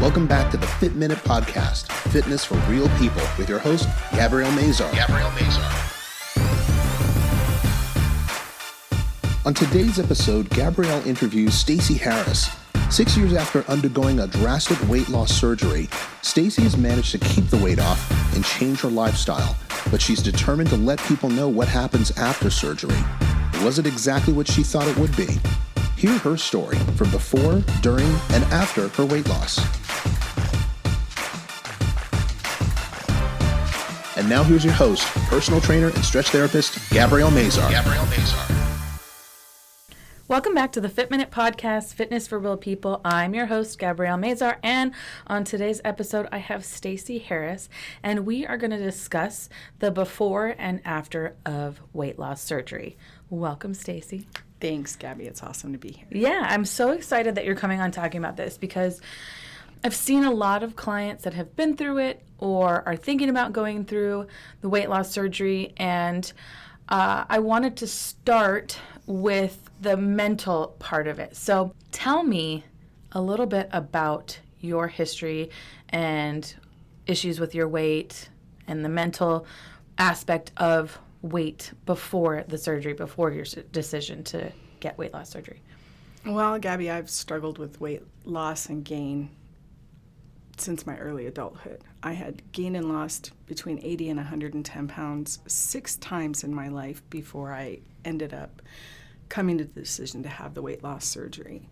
Welcome back to the Fit Minute Podcast, Fitness for Real People, with your host, Gabrielle Mazar. On today's episode, Gabrielle interviews Stacy Harris. 6 years after undergoing a drastic weight loss surgery, Stacy has managed to keep the weight off and change her lifestyle, but she's determined to let people know what happens after surgery. Was it exactly what she thought it would be? Hear her story from before, during, and after her weight loss. And now here's your host, personal trainer and stretch therapist, Gabrielle Mazar. Welcome back to the Fit Minute Podcast, Fitness for Real People. I'm your host, Gabrielle Mazar, and on today's episode, I have Stacy Harris, and we are going to discuss the before and after of weight loss surgery. Welcome, Stacy. Thanks, Gabby. It's awesome to be here. Yeah, I'm so excited that you're coming on talking about this because I've seen a lot of clients that have been through it or are thinking about going through the weight loss surgery, and I wanted to start with the mental part of it. So tell me a little bit about your history and issues with your weight and the mental aspect of weight before the surgery, before your decision to get weight loss surgery. Well, Gabby, I've struggled with weight loss and gain since my early adulthood. I had gained and lost between 80 and 110 pounds 6 times in my life before I ended up coming to the decision to have the weight loss surgery.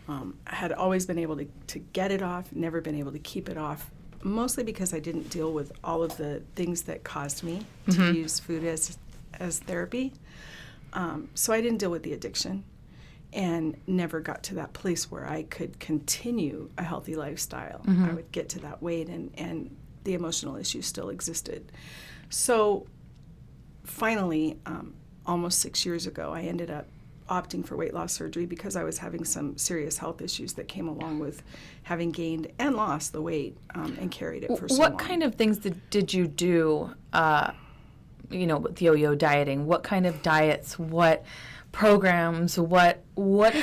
I had always been able to get it off, never been able to keep it off, mostly because I didn't deal with all of the things that caused me to use food as therapy. So I didn't deal with the addiction and never got to that place where I could continue a healthy lifestyle. I would get to that weight and the emotional issues still existed. So finally, almost 6 years ago, I ended up opting for weight loss surgery because I was having some serious health issues that came along with having gained and lost the weight and carried it for so long. What kind of things did you do, with yo-yo dieting? What kind of diets, what programs, what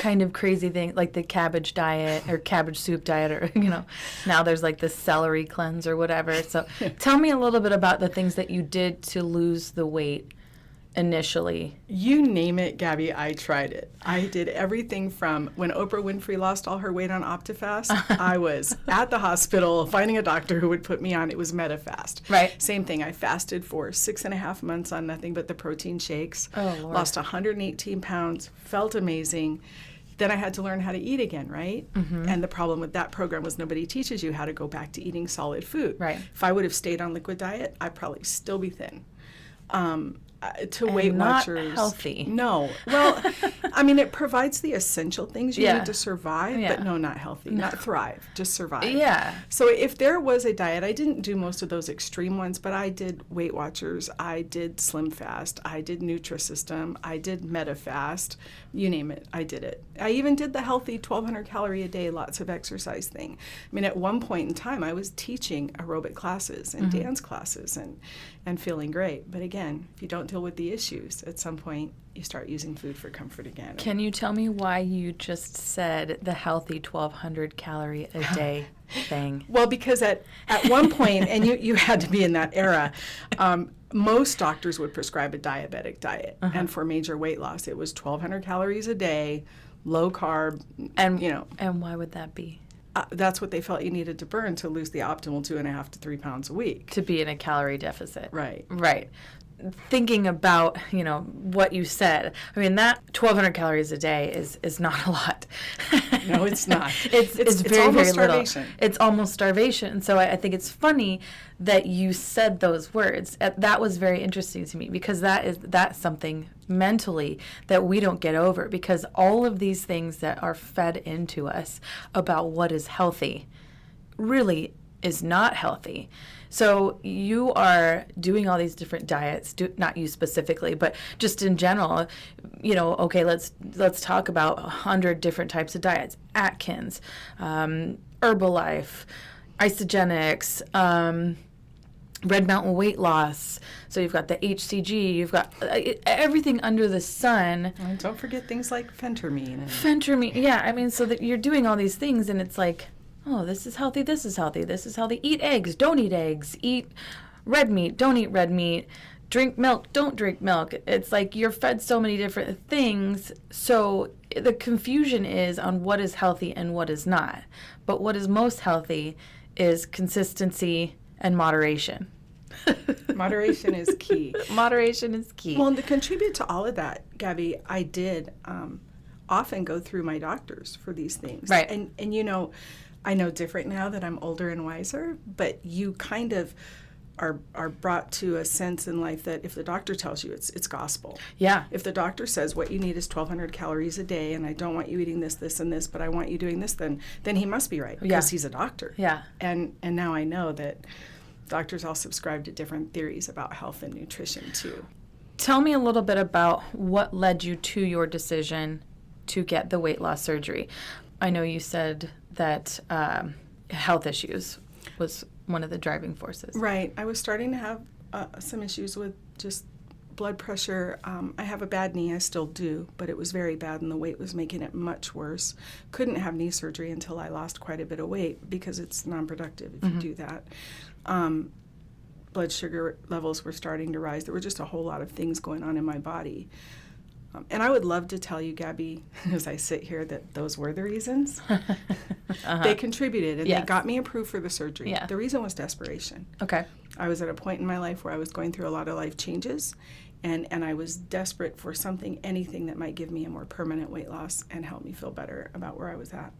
kind of crazy thing, like the cabbage diet or cabbage soup diet, or, now there's like the celery cleanse or whatever. So tell me a little bit about the things that you did to lose the weight initially. You name it, Gabby, I tried it. I did everything from when Oprah Winfrey lost all her weight on OptiFast, I was at the hospital finding a doctor who would put me on. It was MetaFast. Right. Same thing. I fasted for 6.5 months on nothing but the protein shakes. Oh, Lord. Lost 118 pounds, felt amazing. Then I had to learn how to eat again, right? And the problem with that program was nobody teaches you how to go back to eating solid food. Right. If I would have stayed on liquid diet, I'd probably still be thin. To and Weight not Watchers. Healthy. No. Well, I mean, it provides the essential things you need to survive, Yeah. but no, not healthy, not thrive, just survive. Yeah. So if there was a diet, I didn't do most of those extreme ones, but I did Weight Watchers, I did Slim Fast, I did Nutrisystem, I did MetaFast, you name it, I did it. I even did the healthy 1,200 calorie a day, lots of exercise thing. I mean, at one point in time, I was teaching aerobic classes and dance classes and feeling great. But again, if you don't deal with the issues, at some point you start using food for comfort again. Can you tell me why you just said the healthy 1,200 calorie a day thing? Well, because at one point, and you had to be in that era, most doctors would prescribe a diabetic diet. And for major weight loss, it was 1,200 calories a day, low carb, And why would that be? That's what they felt you needed to burn to lose the optimal 2.5 to 3 pounds a week. To be in a calorie deficit. Right. Right. Thinking about, what you said, I mean, that 1,200 calories a day is not a lot. No, it's not. It's very, almost very little. starvation. It's almost starvation. And so I think it's funny that you said those words. That was very interesting to me because that's something mentally that we don't get over, because all of these things that are fed into us about what is healthy really is not healthy. So you are doing all these different diets, not you specifically, but just in general, okay, let's talk about 100 different types of diets. Atkins, Herbalife, Isogenics, Red Mountain Weight Loss. So you've got the HCG, you've got everything under the sun. And don't forget things like phentermine. Phentermine, yeah. I mean, so that you're doing all these things, and it's like, oh, this is healthy, this is healthy, this is healthy. Eat eggs, don't eat eggs. Eat red meat, don't eat red meat. Drink milk, don't drink milk. It's like you're fed so many different things. So the confusion is on what is healthy and what is not. But what is most healthy is consistency and moderation. Moderation is key. Moderation is key. Well, and to contribute to all of that, Gabby, I did often go through my doctors for these things. Right. And you know, I know different now that I'm older and wiser, but you kind of are brought to a sense in life that if the doctor tells you, it's gospel. Yeah. If the doctor says what you need is 1,200 calories a day, and I don't want you eating this, this, and this, but I want you doing this, then he must be right because he's a doctor. Yeah. And now I know that doctors all subscribe to different theories about health and nutrition too. Tell me a little bit about what led you to your decision to get the weight loss surgery. I know you said that health issues was one of the driving forces. Right. I was starting to have some issues with just blood pressure. I have a bad knee. I still do, but it was very bad, and the weight was making it much worse. Couldn't have knee surgery until I lost quite a bit of weight because it's non-productive if you do that. Blood sugar levels were starting to rise. There were just a whole lot of things going on in my body. And I would love to tell you, Gabby, as I sit here, that those were the reasons. They contributed, and they got me approved for the surgery. Yeah. The reason was desperation. Okay. I was at a point in my life where I was going through a lot of life changes, and I was desperate for something, anything that might give me a more permanent weight loss and help me feel better about where I was at.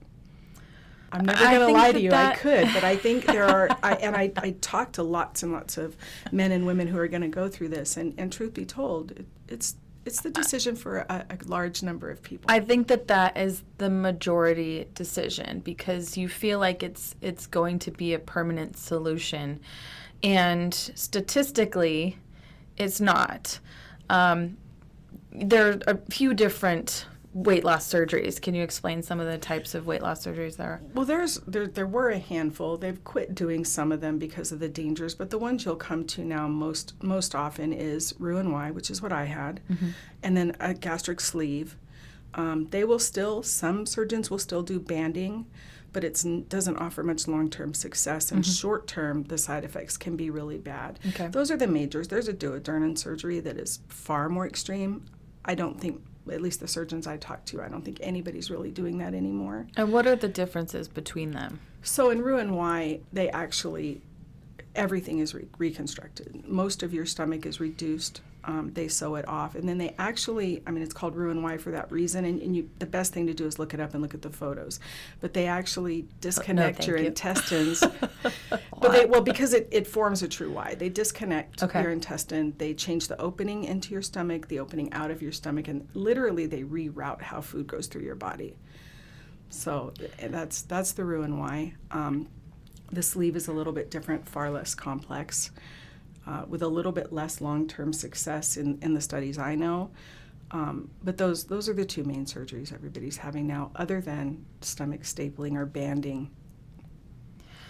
I'm never going to lie to you. I could, but I think there are, I talk to lots and lots of men and women who are going to go through this, and truth be told, it's the decision for a large number of people. I think that is the majority decision because you feel like it's going to be a permanent solution. And statistically, it's not. There are a few different weight loss surgeries. Can you explain some of the types of weight loss surgeries there are? Well, there were a handful. They've quit doing some of them because of the dangers, but the ones you'll come to now most often is Roux-en-Y, which is what I had, and then a gastric sleeve. Some surgeons will still do banding, but it doesn't offer much long-term success, and short-term, the side effects can be really bad. Okay. Those are the majors. There's a duodenum surgery that is far more extreme. I don't think, at least the surgeons I talk to, I don't think anybody's really doing that anymore. And what are the differences between them? So in Roux-en-Y, they actually, everything is reconstructed. Most of your stomach is reduced. They sew it off. And then they actually, it's called Roux-en-Y for that reason. And the best thing to do is look it up and look at the photos. But they actually disconnect your intestines. But because it forms a true Y. They disconnect your intestine. They change the opening into your stomach, the opening out of your stomach, and literally they reroute how food goes through your body. So that's the Roux-en-Y. The sleeve is a little bit different, far less complex. With a little bit less long-term success in the studies I know. But those are the two main surgeries everybody's having now, other than stomach stapling or banding.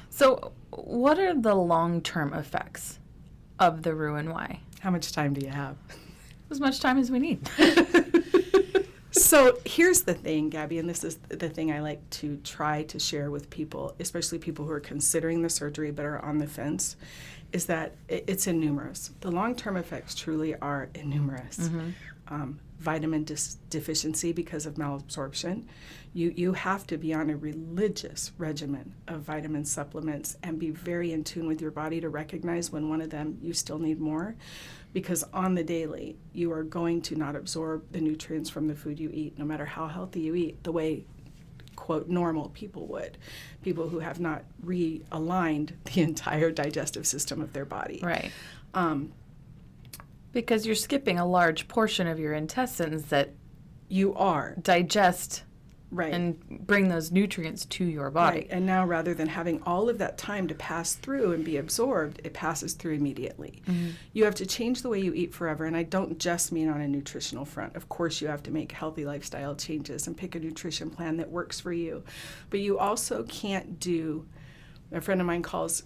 So what are the long-term effects of the Roux-en-Y? How much time do you have? As much time as we need. So here's the thing, Gabby, and this is the thing I like to try to share with people, especially people who are considering the surgery but are on the fence, is that it's innumerous. The long-term effects truly are innumerous. Vitamin deficiency because of malabsorption. You have to be on a religious regimen of vitamin supplements and be very in tune with your body to recognize when one of them you still need more, because on the daily you are going to not absorb the nutrients from the food you eat, no matter how healthy you eat, the way, quote, normal people would, people who have not realigned the entire digestive system of their body. Right. Because you're skipping a large portion of your intestines that you are digest right and bring those nutrients to your body. Right. And now rather than having all of that time to pass through and be absorbed, it passes through immediately. You have to change the way you eat forever, and I don't just mean on a nutritional front. Of course, you have to make healthy lifestyle changes and pick a nutrition plan that works for you. But you also can't do, a friend of mine calls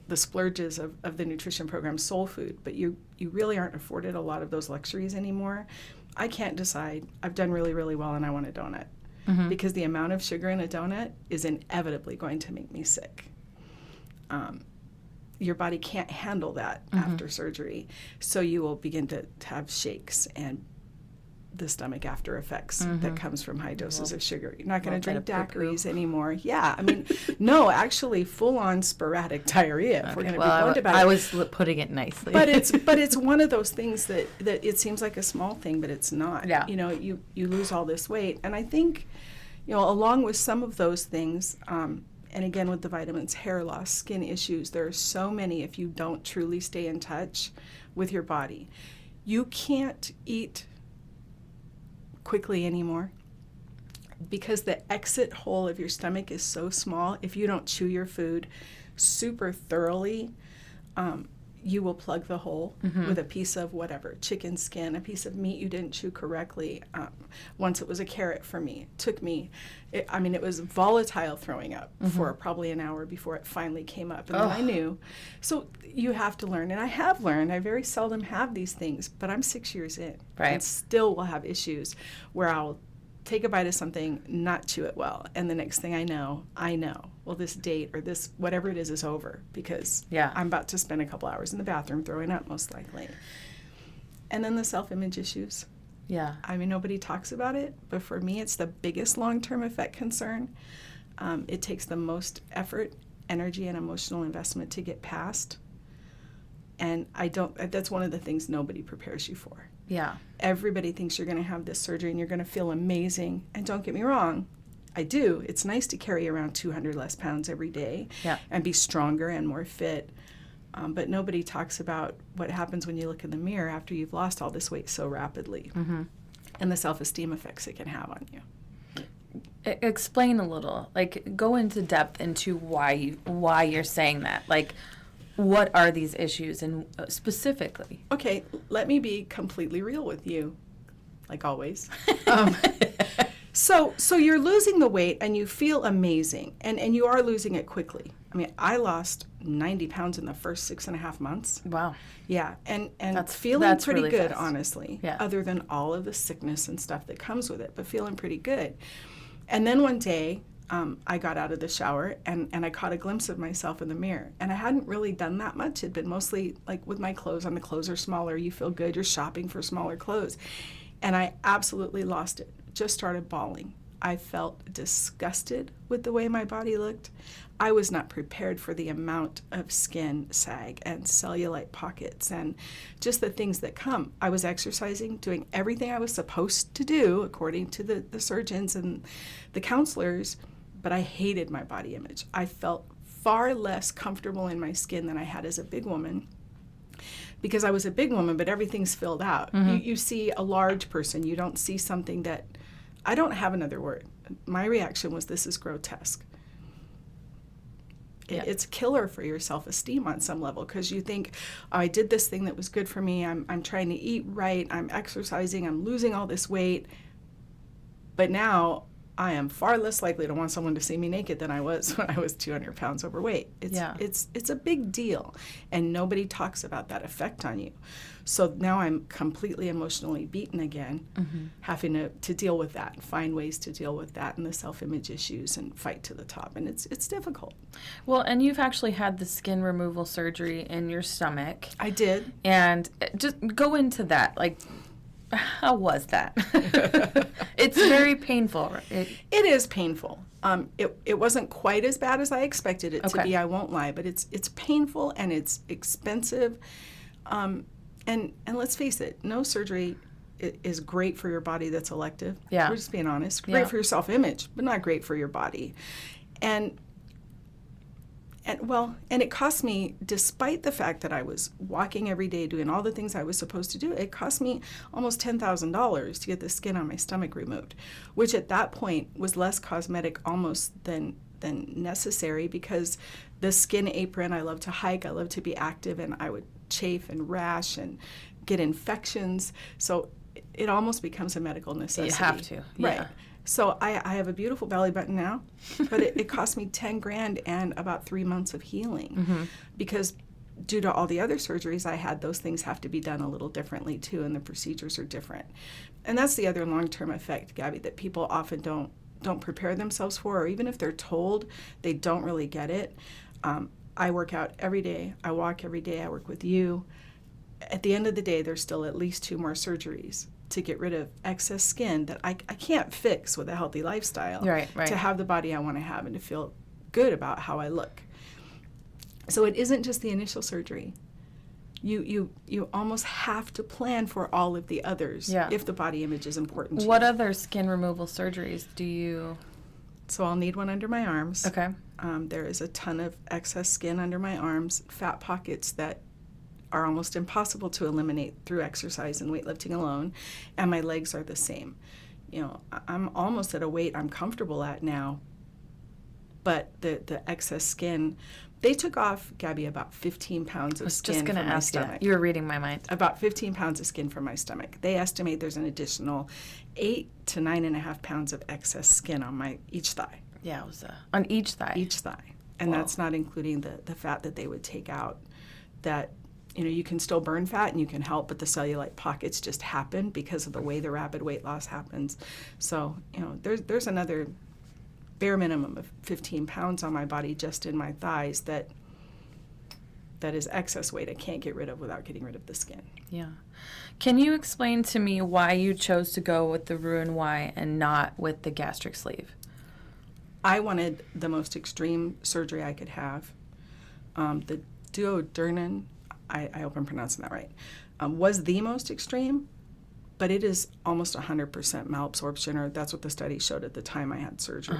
the splurges of the nutrition program soul food, but you really aren't afforded a lot of those luxuries anymore. I can't decide, I've done really, really well and I want a donut. because the amount of sugar in a donut is inevitably going to make me sick. Your body can't handle that after surgery, so you will begin to have shakes and the stomach after effects that comes from high doses of sugar. You're not going to drink daiquiris anymore. Yeah, I mean, no, actually, full-on sporadic diarrhea. If we're going to be blunt about it. I was putting it nicely. But it's one of those things that it seems like a small thing, but it's not. Yeah. You know, you lose all this weight, and I think, you know, along with some of those things, and again with the vitamins, hair loss, skin issues, there are so many if you don't truly stay in touch with your body. You can't eat quickly anymore because the exit hole of your stomach is so small. If you don't chew your food super thoroughly, you will plug the hole with a piece of whatever, chicken skin, a piece of meat you didn't chew correctly. Once it was a carrot for me. It took me, it was volatile throwing up for probably an hour before it finally came up. And then I knew. So you have to learn. And I have learned. I very seldom have these things, but I'm 6 years in. Right. And still will have issues where I'll take a bite of something, not chew it well, and the next thing I know, well, this date or this whatever it is over because I'm about to spend a couple hours in the bathroom throwing up most likely. And then the self-image issues. Yeah. I mean, nobody talks about it, but for me, it's the biggest long-term effect concern. It takes the most effort, energy, and emotional investment to get past. And that's one of the things nobody prepares you for. Yeah. Everybody thinks you're going to have this surgery and you're going to feel amazing. And don't get me wrong, I do. It's nice to carry around 200 less pounds every day and be stronger and more fit. But nobody talks about what happens when you look in the mirror after you've lost all this weight so rapidly and the self-esteem effects it can have on you. Explain a little, like go into depth into why you're saying that. Like, what are these issues and specifically? Okay, let me be completely real with you, like always. So you're losing the weight and you feel amazing, and you are losing it quickly. I mean, I lost 90 pounds in the first 6.5 months. Wow. Yeah, and that's pretty really good, fast. Honestly, yeah. Other than all of the sickness and stuff that comes with it, but feeling pretty good. And then one day, I got out of the shower and I caught a glimpse of myself in the mirror. And I hadn't really done that much. It'd been mostly like with my clothes on. The clothes are smaller. You feel good. You're shopping for smaller clothes. And I absolutely lost it. Just started bawling. I felt disgusted with the way my body looked. I was not prepared for the amount of skin sag and cellulite pockets and just the things that come. I was exercising, doing everything I was supposed to do according to the surgeons and the counselors, but I hated my body image. I felt far less comfortable in my skin than I had as a big woman because I was a big woman, but everything's filled out. You see a large person. You don't see something that, I don't have another word. My reaction was, this is grotesque. Yeah. It's a killer for your self-esteem on some level because you think, oh, I did this thing that was good for me. I'm trying to eat right. I'm exercising. I'm losing all this weight. But now I am far less likely to want someone to see me naked than I was when I was 200 pounds overweight. It's a big deal, and nobody talks about that effect on you. So now I'm completely emotionally beaten again, having to deal with that, find ways to deal with that and the self-image issues and fight to the top, and it's difficult. Well, and you've actually had the skin removal surgery in your stomach. I did. And just go into that, like, how was that? It's very painful. It is painful. It wasn't quite as bad as I expected it to be, I won't lie, but it's painful and it's expensive. And let's face it, no surgery is great for your body that's elective. Yeah. We're just being honest. Great for your self-image, but not great for your body. And it cost me, despite the fact that I was walking every day, doing all the things I was supposed to do, it cost me almost $10,000 to get the skin on my stomach removed, which at that point was less cosmetic almost than necessary because the skin apron, I love to hike, I love to be active, and I would chafe and rash and get infections. So it almost becomes a medical necessity. You have to, yeah. Right. So I have a beautiful belly button now, but it cost me $10,000 and about 3 months of healing because due to all the other surgeries I had, those things have to be done a little differently too, and the procedures are different. And that's the other long-term effect, Gabby, that people often don't don't prepare themselves for, or even if they're told, they don't really get it. I work out every day. I walk every day. I work with you. At the end of the day, there's still at least 2 more surgeries to get rid of excess skin that I can't fix with a healthy lifestyle. Right. To have the body I want to have and to feel good about how I look. So it isn't just the initial surgery. You almost have to plan for all of the others if the body image is important to you. What other skin removal surgeries do you... So I'll need one under my arms. Okay. There is a ton of excess skin under my arms, fat pockets that are almost impossible to eliminate through exercise and weightlifting alone, and my legs are the same. I'm almost at a weight I'm comfortable at now, but the excess skin, they took off, Gabby, about 15 pounds of skin from my stomach. You were reading my mind. About 15 pounds of skin from my stomach. They estimate there's an additional 8 to 9.5 pounds of excess skin on each thigh. Yeah, it was on each thigh. Each thigh. And that's not including the fat that they would take out. That, you can still burn fat and you can help, but the cellulite pockets just happen because of the way the rapid weight loss happens. So, there's another bare minimum of 15 pounds on my body just in my thighs that is excess weight I can't get rid of without getting rid of the skin. Yeah. Can you explain to me why you chose to go with the Roux-en-Y and not with the gastric sleeve? I wanted the most extreme surgery I could have. The duodenum, I hope I'm pronouncing that right, was the most extreme, but it is almost 100% malabsorption, or that's what the study showed at the time I had surgery.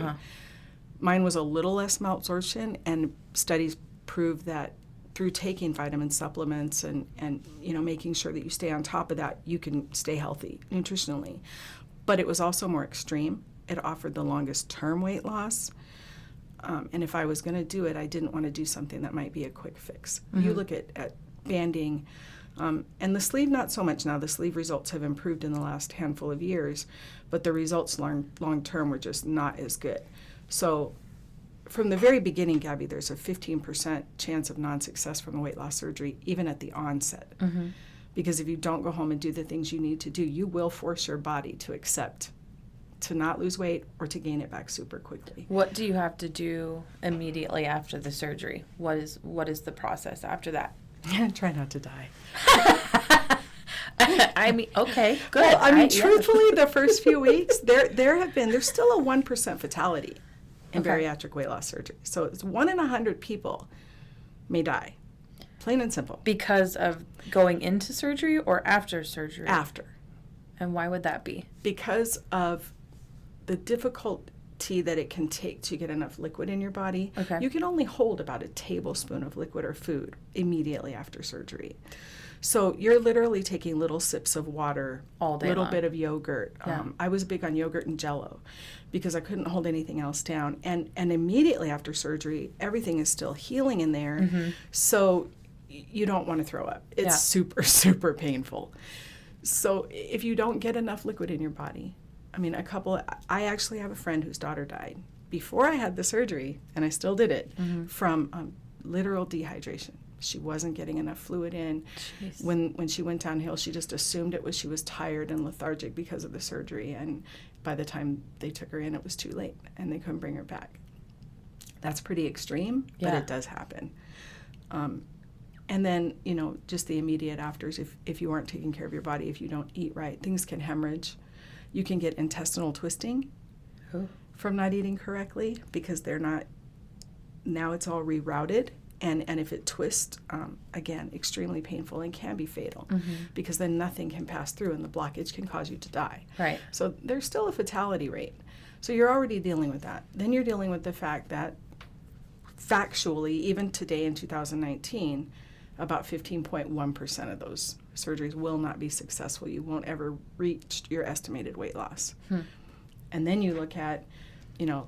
Mine was a little less malabsorption, and studies prove that through taking vitamin supplements and making sure that you stay on top of that, you can stay healthy nutritionally. But it was also more extreme. It offered the longest term weight loss. And if I was going to do it, I didn't want to do something that might be a quick fix. You look at banding, and the sleeve, not so much now. The sleeve results have improved in the last handful of years, but the results long term were just not as good. So from the very beginning, Gabby, there's a 15% chance of non-success from a weight loss surgery, even at the onset. Because if you don't go home and do the things you need to do, you will force your body to accept to not lose weight or to gain it back super quickly. What do you have to do immediately after the surgery? What is the process after that? Try not to die. I mean, okay, good. Well, truthfully, the first few weeks, there's still a 1% fatality in bariatric weight loss surgery. So it's 1 in 100 people may die, plain and simple. Because of going into surgery or after surgery? After. And why would that be? Because of the difficulty that it can take to get enough liquid in your body. Okay. You can only hold about a tablespoon of liquid or food immediately after surgery. So you're literally taking little sips of water, all day little long. bit of yogurt. Yeah. I was big on yogurt and Jell-O because I couldn't hold anything else down. And immediately after surgery, everything is still healing in there. So you don't want to throw up. It's super, super painful. So if you don't get enough liquid in your body, I actually have a friend whose daughter died before I had the surgery, and I still did it, from literal dehydration. She wasn't getting enough fluid in. Jeez. When she went downhill, she just assumed she was tired and lethargic because of the surgery, and by the time they took her in, it was too late, and they couldn't bring her back. That's pretty extreme, but it does happen. And then, just the immediate afters, if you aren't taking care of your body, if you don't eat right, things can hemorrhage. You can get intestinal twisting from not eating correctly because now it's all rerouted. And if it twists, again, extremely painful and can be fatal because then nothing can pass through and the blockage can cause you to die. Right. So there's still a fatality rate. So you're already dealing with that. Then you're dealing with the fact that factually, even today in 2019, about 15.1% of those surgeries will not be successful. You won't ever reach your estimated weight loss. And then you look at,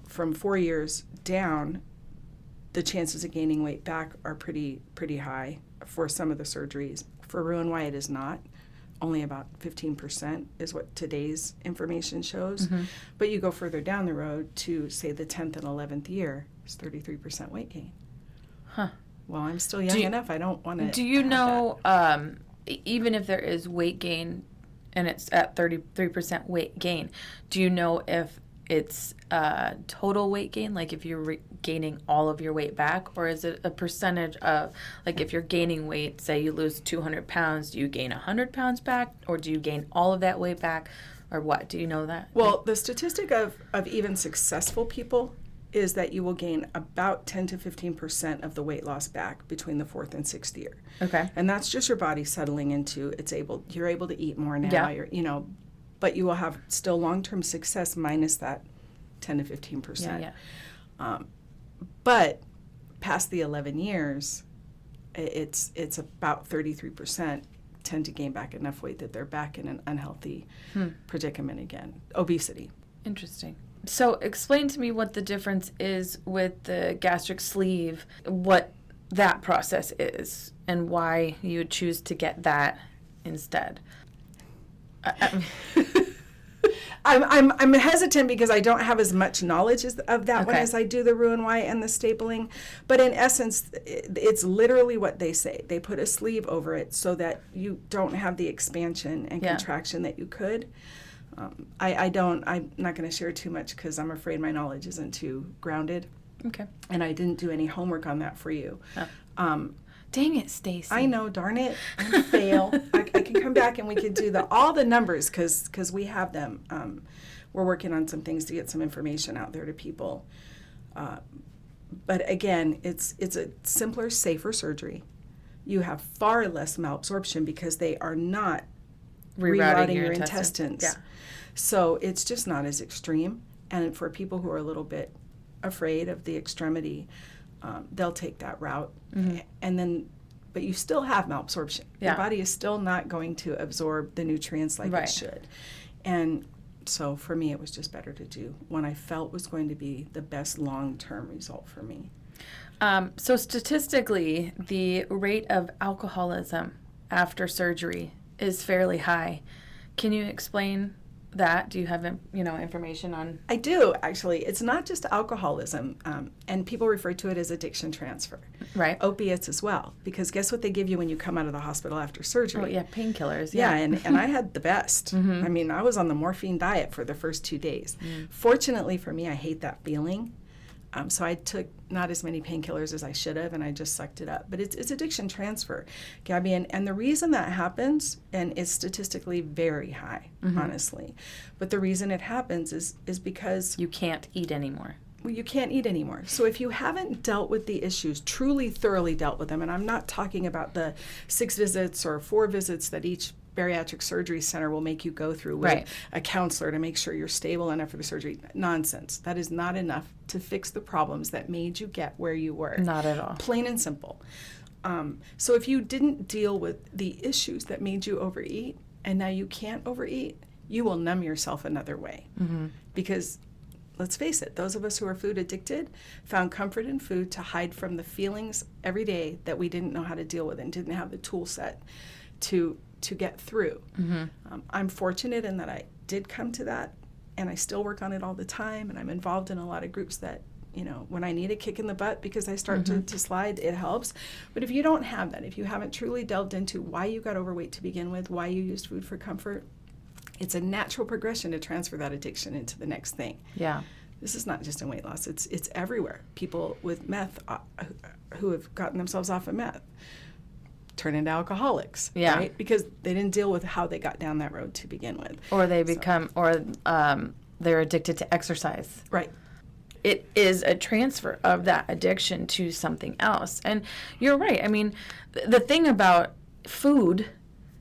from 4 years down, the chances of gaining weight back are pretty high for some of the surgeries. For Roux-en-Y, it is not. Only about 15% is what today's information shows. But you go further down the road to, say, the 10th and 11th year, it's 33% weight gain. Well, I'm still young enough. I don't want to. Do you know, even if there is weight gain and it's at 33% weight gain, do you know if it's total weight gain, like if you're gaining all of your weight back, or is it a percentage of, like if you're gaining weight, say you lose 200 pounds, do you gain 100 pounds back, or do you gain all of that weight back, or what? Do you know that? Well, the statistic of even successful people is that you will gain about 10 to 15% of the weight loss back between the 4th and 6th year. Okay. And that's just your body settling into you're able to eat more now, Yeah. But you will have still long-term success minus that 10 to 15%. Yeah. But past the 11 years, it's about 33% tend to gain back enough weight that they're back in an unhealthy predicament again. Obesity. Interesting. So explain to me what the difference is with the gastric sleeve, what that process is, and why you would choose to get that instead. I'm hesitant because I don't have as much knowledge of that one Okay. as I do the Roux-en-Y and the stapling. But in essence, it's literally what they say. They put a sleeve over it so that you don't have the expansion and Yeah. contraction that you could. I'm not going to share too much because I'm afraid my knowledge isn't too grounded. Okay. And I didn't do any homework on that for you. Oh. Dang it, Stacy. I know, darn it. I fail. I can come back and we can do all the numbers because we have them. We're working on some things to get some information out there to people. But again, it's a simpler, safer surgery. You have far less malabsorption because they are not rerouting your intestines. Yeah. So it's just not as extreme. And for people who are a little bit afraid of the extremity, they'll take that route. Mm-hmm. And then, but you still have malabsorption. Yeah. Your body is still not going to absorb the nutrients like Right. it should. And so for me, it was just better to do what I felt was going to be the best long-term result for me. So statistically, the rate of alcoholism after surgery is fairly high. Can you explain that? Do you have information on? I do, actually. It's not just alcoholism, and people refer to it as addiction transfer. Right. Opiates as well, because guess what they give you when you come out of the hospital after surgery? Oh, yeah, painkillers. Yeah, and I had the best. Mm-hmm. I mean, I was on the morphine diet for the first 2 days. Fortunately for me, I hate that feeling. So I took not as many painkillers as I should have, and I just sucked it up. But it's addiction transfer, Gabby. And the reason that happens, and it's statistically very high, honestly, but the reason it happens is because You can't eat anymore. you can't eat anymore. So if you haven't dealt with the issues, truly thoroughly dealt with them, and I'm not talking about the 6 visits or 4 visits that each bariatric surgery center will make you go through with Right. a counselor to make sure you're stable enough for the surgery. Nonsense. That is not enough to fix the problems that made you get where you were. Not at all. Plain and simple. So if you didn't deal with the issues that made you overeat, and now you can't overeat, you will numb yourself another way. Because let's face it, those of us who are food addicted found comfort in food to hide from the feelings every day that we didn't know how to deal with and didn't have the tool set to get through. I'm fortunate in that I did come to that, and I still work on it all the time, and I'm involved in a lot of groups that, when I need a kick in the butt because I start to slide, it helps. But if you don't have that, if you haven't truly delved into why you got overweight to begin with, why you used food for comfort, it's a natural progression to transfer that addiction into the next thing. Yeah. This is not just in weight loss, it's everywhere. People with meth who have gotten themselves off of meth turn into alcoholics, Yeah. right? Because they didn't deal with how they got down that road to begin with. Or they become, they're addicted to exercise. Right. It is a transfer of that addiction to something else. And you're right. I mean, the thing about food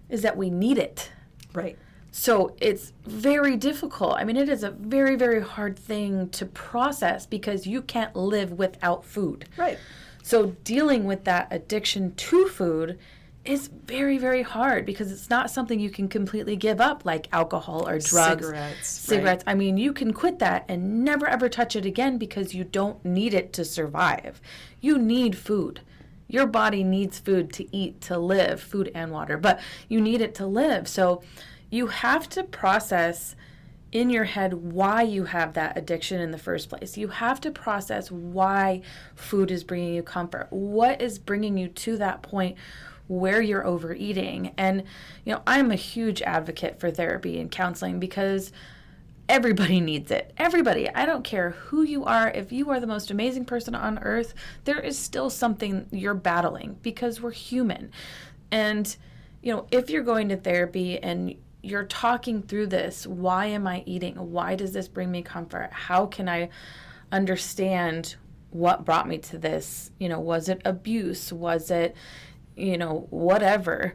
is that we need it. Right. So it's very difficult. I mean, it is a very, very hard thing to process because you can't live without food. Right. So dealing with that addiction to food is very, very hard because it's not something you can completely give up like alcohol or drugs. Cigarettes. Right. I mean, you can quit that and never ever touch it again because you don't need it to survive. You need food. Your body needs food to eat, to live, food and water, but you need it to live. So you have to process in your head why you have that addiction in the first place. You have to process why food is bringing you comfort. What is bringing you to that point where you're overeating? And, I'm a huge advocate for therapy and counseling because everybody needs it. Everybody. I don't care who you are. If you are the most amazing person on earth, there is still something you're battling because we're human. And, if you're going to therapy and you're talking through this, why am I eating? Why does this bring me comfort? How can I understand what brought me to this? Was it abuse? Was it, whatever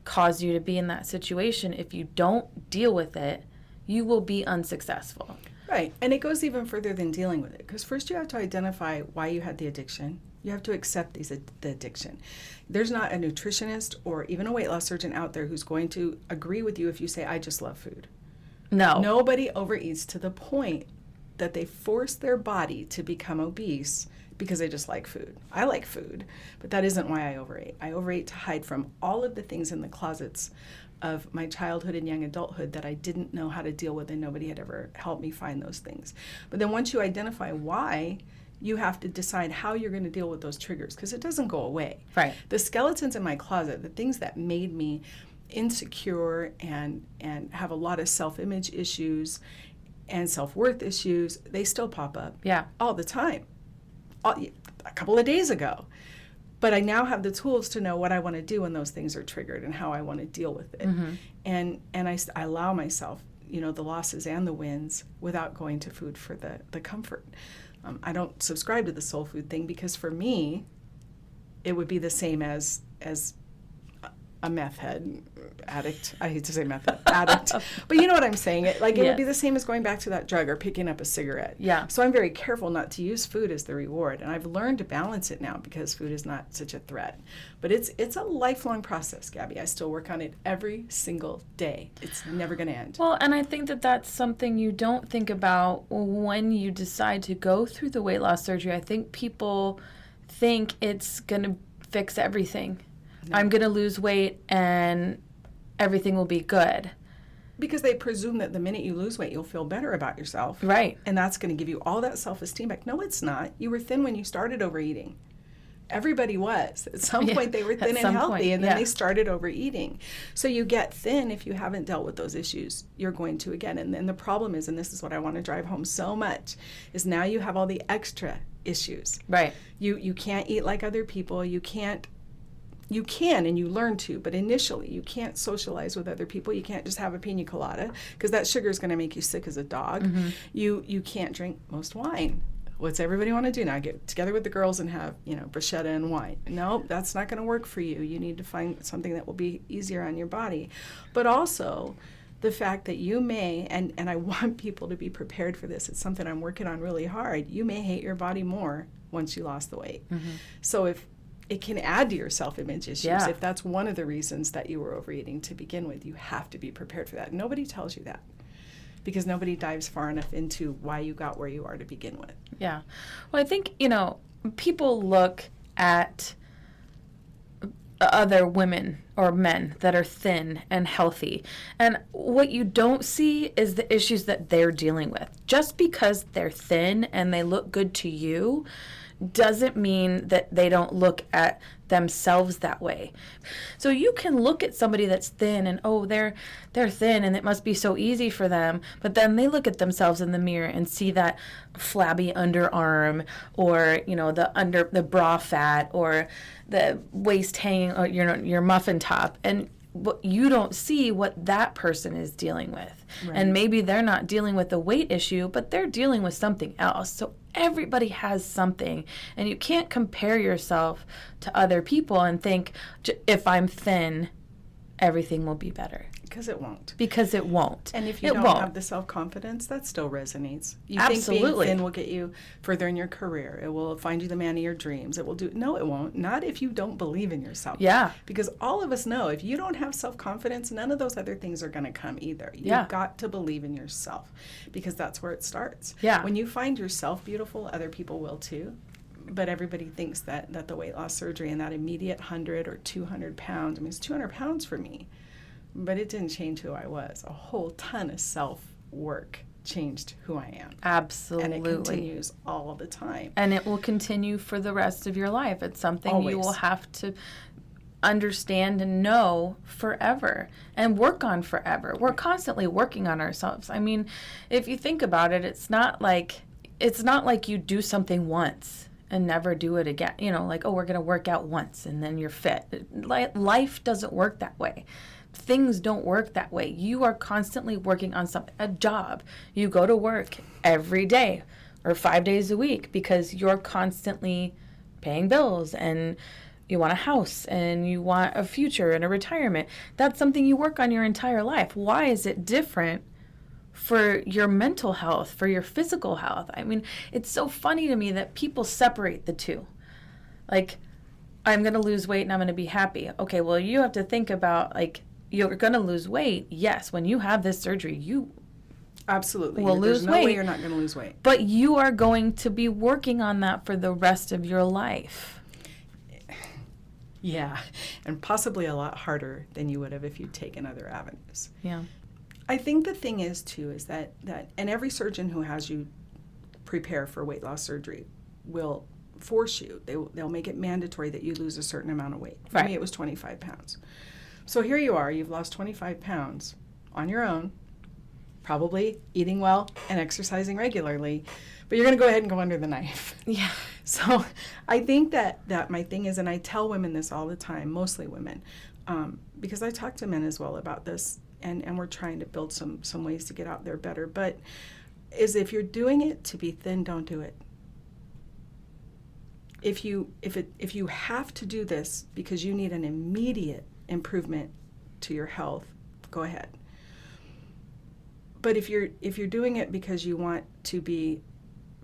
caused you to be in that situation? If you don't deal with it, you will be unsuccessful. Right. And it goes even further than dealing with it, because first you have to identify why you had the addiction. You have to accept the addiction. There's not a nutritionist or even a weight loss surgeon out there who's going to agree with you if you say, I just love food. No. Nobody overeats to the point that they force their body to become obese because they just like food. I like food, but that isn't why I overate. I overate to hide from all of the things in the closets of my childhood and young adulthood that I didn't know how to deal with, and nobody had ever helped me find those things. But then once you identify why, you have to decide how you're going to deal with those triggers, because it doesn't go away. Right. The skeletons in my closet, the things that made me insecure and have a lot of self-image issues and self-worth issues, they still pop up. Yeah. All the time. A couple of days ago. But I now have the tools to know what I want to do when those things are triggered and how I want to deal with it. Mm-hmm. And I allow myself, the losses and the wins without going to food for the comfort. I don't subscribe to the soul food thing, because for me, it would be the same as a meth head addict. I hate to say meth head addict, but you know what I'm saying. It would be the same as going back to that drug or picking up a cigarette. Yeah. So I'm very careful not to use food as the reward, and I've learned to balance it now because food is not such a threat. But it's a lifelong process, Gabby. I still work on it every single day. It's never going to end. Well, and I think that that's something you don't think about when you decide to go through the weight loss surgery. I think people think it's going to fix everything. No. I'm going to lose weight and everything will be good. Because they presume that the minute you lose weight, you'll feel better about yourself. Right. And that's going to give you all that self-esteem back. No, it's not. You were thin when you started overeating. Everybody was. At some point, they were thin and healthy, and then they started overeating. So you get thin if you haven't dealt with those issues. You're going to again. And then the problem is, and this is what I want to drive home so much, is now you have all the extra issues. Right. You can't eat like other people. You can and you learn to, but initially you can't socialize with other people. You can't just have a pina colada because that sugar is going to make you sick as a dog. Mm-hmm. You can't drink most wine. What's everybody want to do now? Get together with the girls and have, bruschetta and wine. No, that's not going to work for you. You need to find something that will be easier on your body. But also the fact that you may, and I want people to be prepared for this. It's something I'm working on really hard. You may hate your body more once you lost the weight. Mm-hmm. So if it can add to your self-image issues. Yeah. If that's one of the reasons that you were overeating to begin with, you have to be prepared for that. Nobody tells you that because nobody dives far enough into why you got where you are to begin with. Yeah. Well, I think, people look at other women or men that are thin and healthy, and what you don't see is the issues that they're dealing with. Just because they're thin and they look good to you doesn't mean that they don't look at themselves that way. So you can look at somebody that's thin and, they're thin and it must be so easy for them, but then they look at themselves in the mirror and see that flabby underarm or, the bra fat or the waist hanging or your muffin top, and you don't see what that person is dealing with. Right. And maybe they're not dealing with a weight issue, but they're dealing with something else. So everybody has something, and you can't compare yourself to other people and think, if I'm thin, everything will be better. Because it won't. Because it won't. And if you don't have the self-confidence, that still resonates. You Absolutely. think being thin will get you further in your career. It will find you the man of your dreams. It will do. No, it won't. Not if you don't believe in yourself. Yeah. Because all of us know if you don't have self-confidence, none of those other things are going to come either. You've got to believe in yourself because that's where it starts. Yeah. When you find yourself beautiful, other people will too. But everybody thinks that the weight loss surgery and that immediate 100 or 200 pounds, it's 200 pounds for me. But it didn't change who I was. A whole ton of self-work changed who I am. Absolutely. And it continues all the time. And it will continue for the rest of your life. It's something you will have to understand and know forever and work on forever. We're constantly working on ourselves. I mean, if you think about it, it's not like you do something once and never do it again. You know, like, oh, we're going to work out once and then you're fit. Life doesn't work that way. Things don't work that way. You are constantly working on something, a job. You go to work every day or 5 days a week because you're constantly paying bills and you want a house and you want a future and a retirement. That's something you work on your entire life. Why is it different for your mental health, for your physical health? I mean, it's so funny to me that people separate the two. Like, I'm going to lose weight and I'm going to be happy. Okay, well, you have to think about, like, you're going to lose weight. Yes, when you have this surgery, you absolutely will lose There's no weight. way you're not going to lose weight. But you are going to be working on that for the rest of your life. Yeah, and possibly a lot harder than you would have if you'd taken other avenues. Yeah. I think the thing is, too, is that and every surgeon who has you prepare for weight loss surgery will force you. They'll make it mandatory that you lose a certain amount of weight. For me, it was 25 pounds. So here you are, you've lost 25 pounds on your own, probably eating well and exercising regularly, but you're going to go ahead and go under the knife. Yeah. So I think that my thing is, and I tell women this all the time, mostly women, because I talk to men as well about this, and we're trying to build some ways to get out there better, but is if you're doing it to be thin, don't do it. If you have to do this because you need an immediate improvement to your health, go ahead. But if you're doing it because you want to be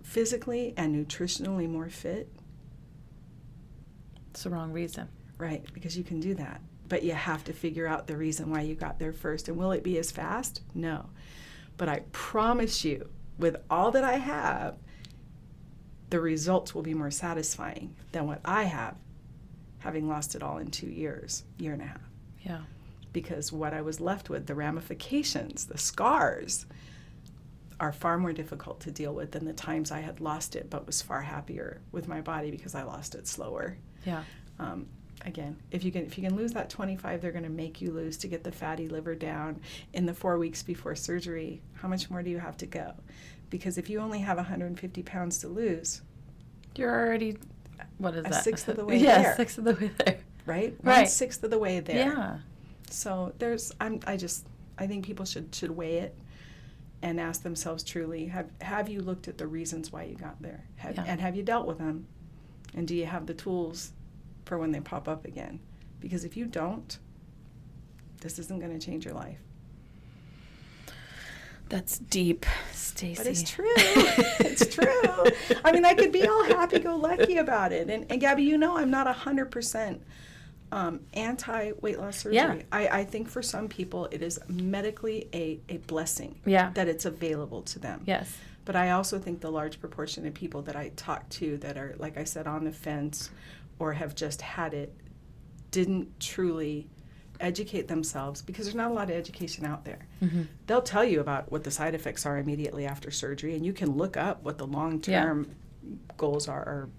physically and nutritionally more fit, It's the wrong reason. right, because you can do that. But you have to figure out the reason why you got there first. And will it be as fast? No. But I promise you, with all that I have, the results will be more satisfying than what I have, having lost it all in 2 years, year and a half. Yeah. Because what I was left with, the ramifications, the scars, are far more difficult to deal with than the times I had lost it but was far happier with my body because I lost it slower. Yeah. Again, if you can lose that 25, they're going to make you lose to get the fatty liver down in the 4 weeks before surgery. How much more do you have to go? Because if you only have 150 pounds to lose, You're already, what is a that? sixth of the way yeah, there. Yeah, sixth of the way there. Right? Right. 1/6 of the way there. Yeah. So I think people should weigh it and ask themselves truly, have you looked at the reasons why you got there? And have you dealt with them? And do you have the tools for when they pop up again? Because if you don't, this isn't going to change your life. That's deep, Stacy. But it's true. It's true. I mean, I could be all happy-go-lucky about it. And Gabby, you know I'm not 100% anti-weight loss surgery. Yeah. I think for some people it is medically a blessing that it's available to them. Yes. But I also think the large proportion of people that I talk to that are, like I said, on the fence or have just had it, didn't truly educate themselves, because there's not a lot of education out there. Mm-hmm. They'll tell you about what the side effects are immediately after surgery, and you can look up what the long-term goals are, or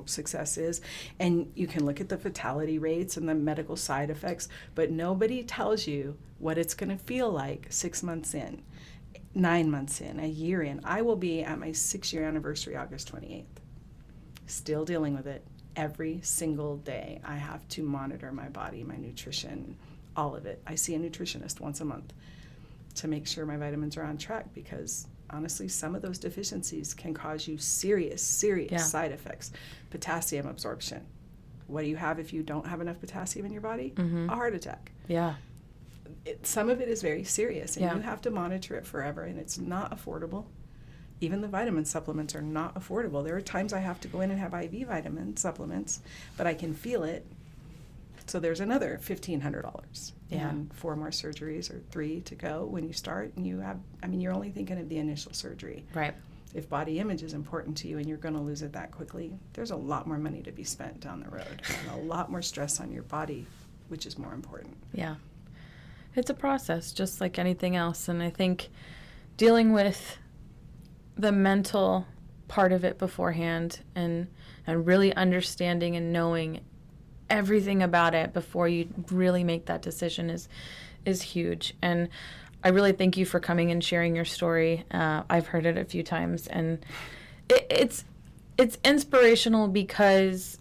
success is, and you can look at the fatality rates and the medical side effects, but nobody tells you what it's going to feel like 6 months in, 9 months in, a year in. I will be at my 6-year anniversary August 28th, still dealing with it. Every single day I have to monitor my body, my nutrition, all of it. I see a nutritionist once a month to make sure my vitamins are on track, because honestly, some of those deficiencies can cause you serious side effects. Potassium absorption. What do you have if you don't have enough potassium in your body? Mm-hmm. A heart attack. Yeah. Some of it is very serious, and Yeah. you have to monitor it forever, and it's not affordable. Even the vitamin supplements are not affordable. There are times I have to go in and have IV vitamin supplements, but I can feel it. So there's another $1,500 and 4 more surgeries or 3 to go when you start. And you're only thinking of the initial surgery. Right. If body image is important to you and you're going to lose it that quickly, there's a lot more money to be spent down the road and a lot more stress on your body, which is more important. Yeah. It's a process, just like anything else. And I think dealing with the mental part of it beforehand and really understanding and knowing everything about it before you really make that decision is huge. And I really thank you for coming and sharing your story. I've heard it a few times, and it's inspirational because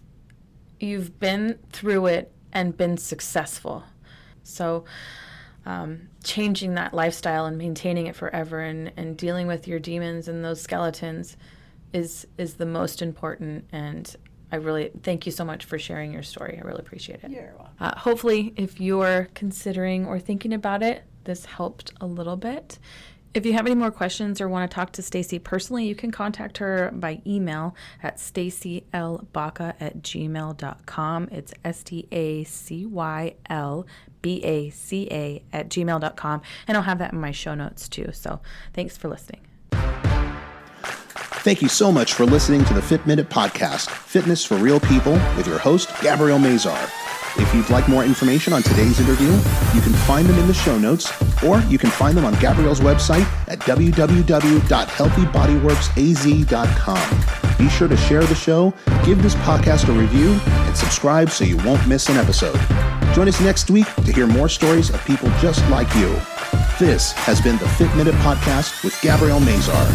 you've been through it and been successful. So changing that lifestyle and maintaining it forever and dealing with your demons and those skeletons is the most important. And I really thank you so much for sharing your story. I really appreciate it. You're welcome. Hopefully, if you're considering or thinking about it, this helped a little bit. If you have any more questions or want to talk to Stacy personally, you can contact her by email at stacylbaca@gmail.com. It's stacylbaca@gmail.com. And I'll have that in my show notes too. So thanks for listening. Thank you so much for listening to the Fit Minute Podcast, Fitness for Real People, with your host, Gabrielle Mazar. If you'd like more information on today's interview, you can find them in the show notes, or you can find them on Gabrielle's website at www.healthybodyworksaz.com. Be sure to share the show, give this podcast a review, and subscribe so you won't miss an episode. Join us next week to hear more stories of people just like you. This has been the Fit Minute Podcast with Gabrielle Mazar.